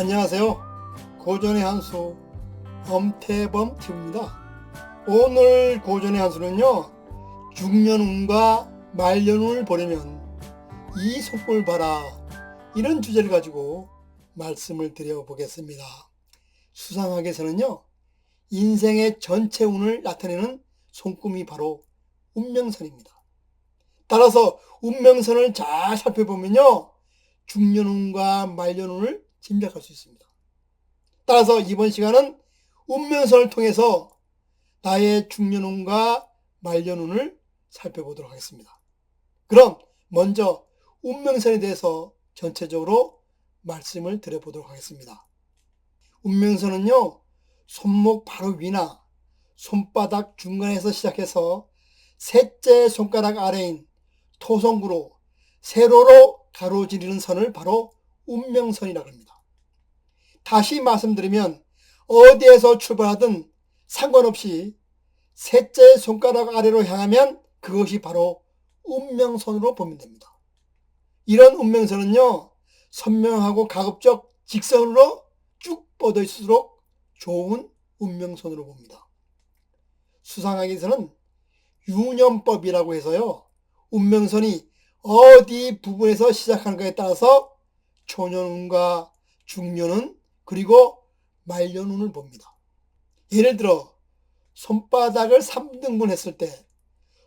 안녕하세요. 고전의 한수 엄태범 TV입니다. 오늘 고전의 한수는요, 중년운과 말년운을 보려면 이 속을 봐라, 이런 주제를 가지고 말씀을 드려보겠습니다. 수상학에서는요, 인생의 전체 운을 나타내는 손금이 바로 운명선입니다. 따라서 운명선을 잘 살펴보면요, 중년운과 말년운을 짐작할 수 있습니다. 따라서 이번 시간은 운명선을 통해서 나의 중년운과 말년운을 살펴보도록 하겠습니다. 그럼 먼저 운명선에 대해서 전체적으로 말씀을 드려보도록 하겠습니다. 운명선은요, 손목 바로 위나 손바닥 중간에서 시작해서 셋째 손가락 아래인 토성구로 세로로 가로지르는 선을 바로 운명선이라고 합니다. 다시 말씀드리면 어디에서 출발하든 상관없이 셋째 손가락 아래로 향하면 그것이 바로 운명선으로 보면 됩니다. 이런 운명선은요, 선명하고 가급적 직선으로 쭉 뻗어 있을수록 좋은 운명선으로 봅니다. 수상학에서는 유년법이라고 해서요, 운명선이 어디 부분에서 시작하는가에 따라서 초년운과 중년운 그리고 말년운을 봅니다. 예를 들어 손바닥을 3등분 했을 때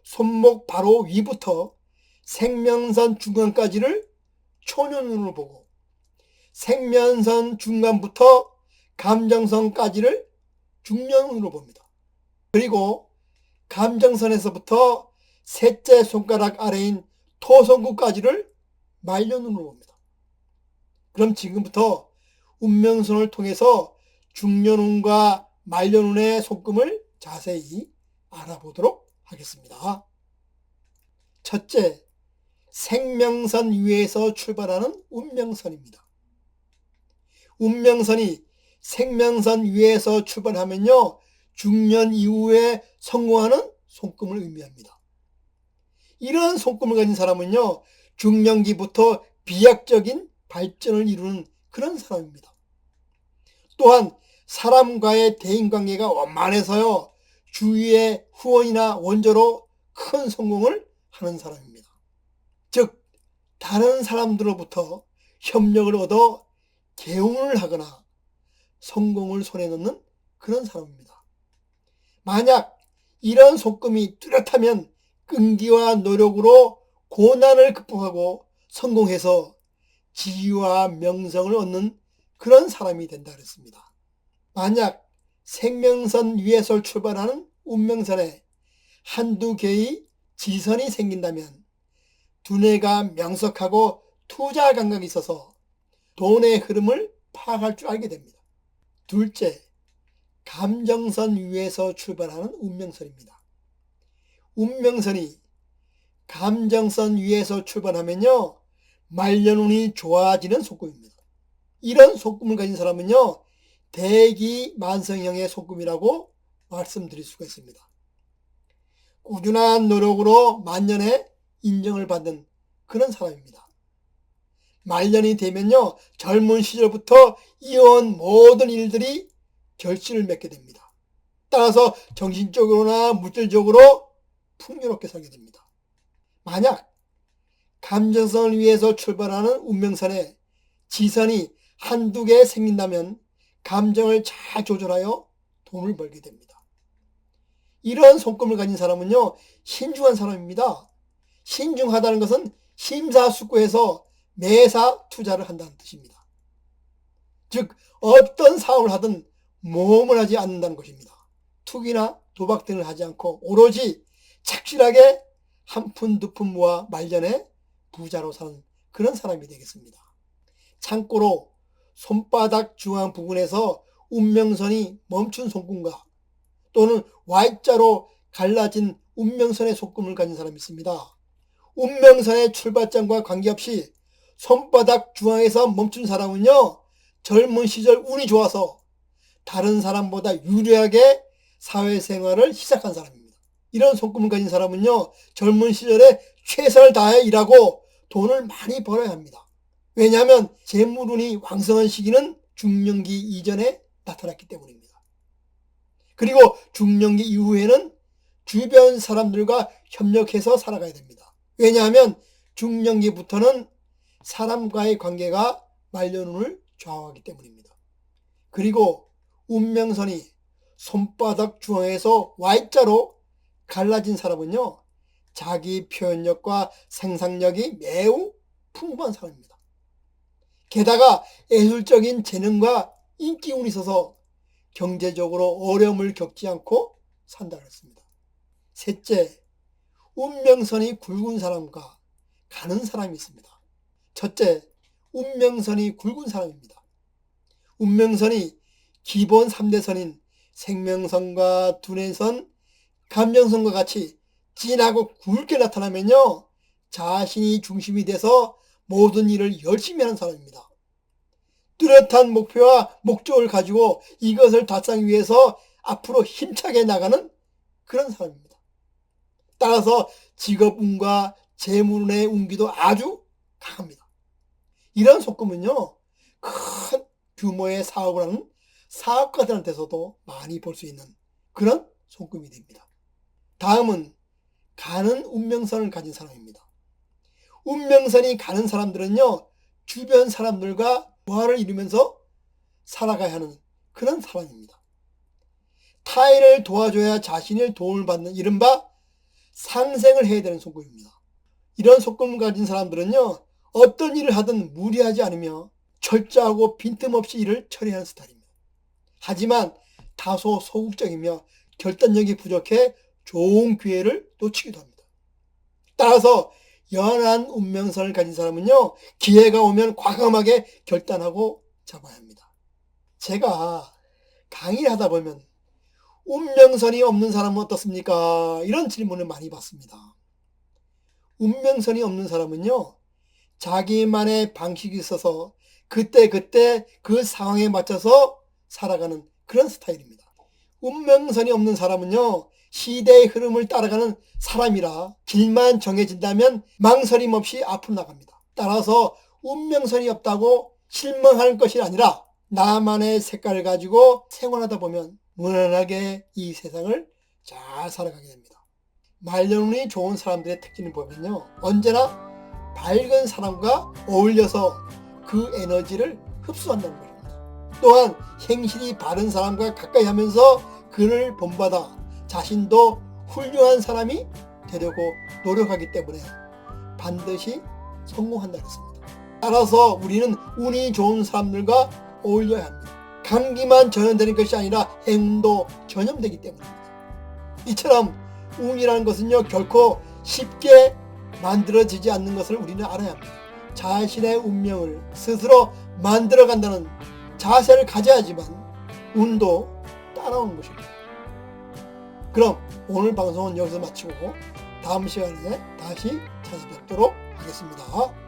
손목 바로 위부터 생명선 중간까지를 초년운으로 보고, 생명선 중간부터 감정선까지를 중년운으로 봅니다. 그리고 감정선에서부터 셋째 손가락 아래인 토성구까지를 말년운으로 봅니다. 그럼 지금부터 운명선을 통해서 중년운과 말년운의 속금을 자세히 알아보도록 하겠습니다. 첫째, 생명선 위에서 출발하는 운명선입니다. 운명선이 생명선 위에서 출발하면요, 중년 이후에 성공하는 손금을 의미합니다. 이런 손금을 가진 사람은요, 중년기부터 비약적인 발전을 이루는 그런 사람입니다. 또한 사람과의 대인관계가 원만해서요, 주위의 후원이나 원조로 큰 성공을 하는 사람입니다. 즉, 다른 사람들로부터 협력을 얻어 개운을 하거나 성공을 손에 넣는 그런 사람입니다. 만약 이런 손금이 뚜렷하면 끈기와 노력으로 고난을 극복하고 성공해서 지위와 명성을 얻는 그런 사람이 된다 그랬습니다. 만약 생명선 위에서 출발하는 운명선에 한두 개의 지선이 생긴다면 두뇌가 명석하고 투자 감각이 있어서 돈의 흐름을 파악할 줄 알게 됩니다. 둘째, 감정선 위에서 출발하는 운명선입니다. 운명선이 감정선 위에서 출발하면요, 말년운이 좋아지는 속금입니다. 이런 속금을 가진 사람은요, 대기만성형의 속금이라고 말씀드릴 수가 있습니다. 꾸준한 노력으로 만년에 인정을 받는 그런 사람입니다. 말년이 되면요, 젊은 시절부터 이어온 모든 일들이 결실을 맺게 됩니다. 따라서 정신적으로나 물질적으로 풍요롭게 살게 됩니다. 만약 감정선을 위해서 출발하는 운명선에 지선이 한두 개 생긴다면 감정을 잘 조절하여 돈을 벌게 됩니다. 이런 손금을 가진 사람은요, 신중한 사람입니다. 신중하다는 것은 심사숙고해서 매사 투자를 한다는 뜻입니다. 즉, 어떤 사업을 하든 모험을 하지 않는다는 것입니다. 투기나 도박 등을 하지 않고 오로지 착실하게 한 푼 두 푼 모아 말년에 부자로 사는 그런 사람이 되겠습니다. 참고로 손바닥 중앙 부분에서 운명선이 멈춘 손금과 또는 Y자로 갈라진 운명선의 속금을 가진 사람이 있습니다. 운명선의 출발점과 관계없이 손바닥 중앙에서 멈춘 사람은요, 젊은 시절 운이 좋아서 다른 사람보다 유리하게 사회생활을 시작한 사람입니다. 이런 손금을 가진 사람은요, 젊은 시절에 최선을 다해 일하고 돈을 많이 벌어야 합니다. 왜냐하면 재물운이 왕성한 시기는 중년기 이전에 나타났기 때문입니다. 그리고 중년기 이후에는 주변 사람들과 협력해서 살아가야 됩니다. 왜냐하면 중년기부터는 사람과의 관계가 말년운을 좌우하기 때문입니다. 그리고 운명선이 손바닥 중앙에서 Y자로 갈라진 사람은요, 자기 표현력과 생산력이 매우 풍부한 사람입니다. 게다가 예술적인 재능과 인기운이 있어서 경제적으로 어려움을 겪지 않고 산다 그랬습니다. 셋째, 운명선이 굵은 사람과 가는 사람이 있습니다. 첫째, 운명선이 굵은 사람입니다. 운명선이 기본 3대선인 생명선과 두뇌선, 감정선과 같이 진하고 굵게 나타나면요, 자신이 중심이 돼서 모든 일을 열심히 하는 사람입니다. 뚜렷한 목표와 목적을 가지고 이것을 달성하기 위해서 앞으로 힘차게 나가는 그런 사람입니다. 따라서 직업운과 재물운의 운기도 아주 강합니다. 이런 속금은요, 큰 규모의 사업을 하는 사업가들한테서도 많이 볼 수 있는 그런 속금이 됩니다. 다음은 가는 운명선을 가진 사람입니다. 운명선이 가는 사람들은요, 주변 사람들과 조화를 이루면서 살아가야 하는 그런 사람입니다. 타인을 도와줘야 자신의 도움을 받는 이른바 상생을 해야 되는 속금입니다. 이런 속금을 가진 사람들은요, 어떤 일을 하든 무리하지 않으며 철저하고 빈틈없이 일을 처리하는 스타일입니다. 하지만 다소 소극적이며 결단력이 부족해 좋은 기회를 놓치기도 합니다. 따라서 연한 운명선을 가진 사람은요, 기회가 오면 과감하게 결단하고 잡아야 합니다. 제가 강의를 하다 보면 운명선이 없는 사람은 어떻습니까? 이런 질문을 많이 받습니다. 운명선이 없는 사람은요, 자기만의 방식이 있어서 그때그때 그 상황에 맞춰서 살아가는 그런 스타일입니다. 운명선이 없는 사람은요, 시대의 흐름을 따라가는 사람이라 길만 정해진다면 망설임 없이 앞으로 나갑니다. 따라서 운명선이 없다고 실망할 것이 아니라 나만의 색깔을 가지고 생활하다 보면 무난하게 이 세상을 잘 살아가게 됩니다. 말년운이 좋은 사람들의 특징을 보면요, 언제나 밝은 사람과 어울려서 그 에너지를 흡수한다는 것입니다. 또한 행실이 바른 사람과 가까이 하면서 그를 본받아 자신도 훌륭한 사람이 되려고 노력하기 때문에 반드시 성공한다고 했습니다. 따라서 우리는 운이 좋은 사람들과 어울려야 합니다. 감기만 전염되는 것이 아니라 행운도 전염되기 때문입니다. 이처럼 운이라는 것은요, 결코 쉽게 만들어지지 않는 것을 우리는 알아야 합니다. 자신의 운명을 스스로 만들어간다는 자세를 가져야지만 운도 따라오는 것입니다. 그럼 오늘 방송은 여기서 마치고 다음 시간에 다시 찾아뵙도록 하겠습니다.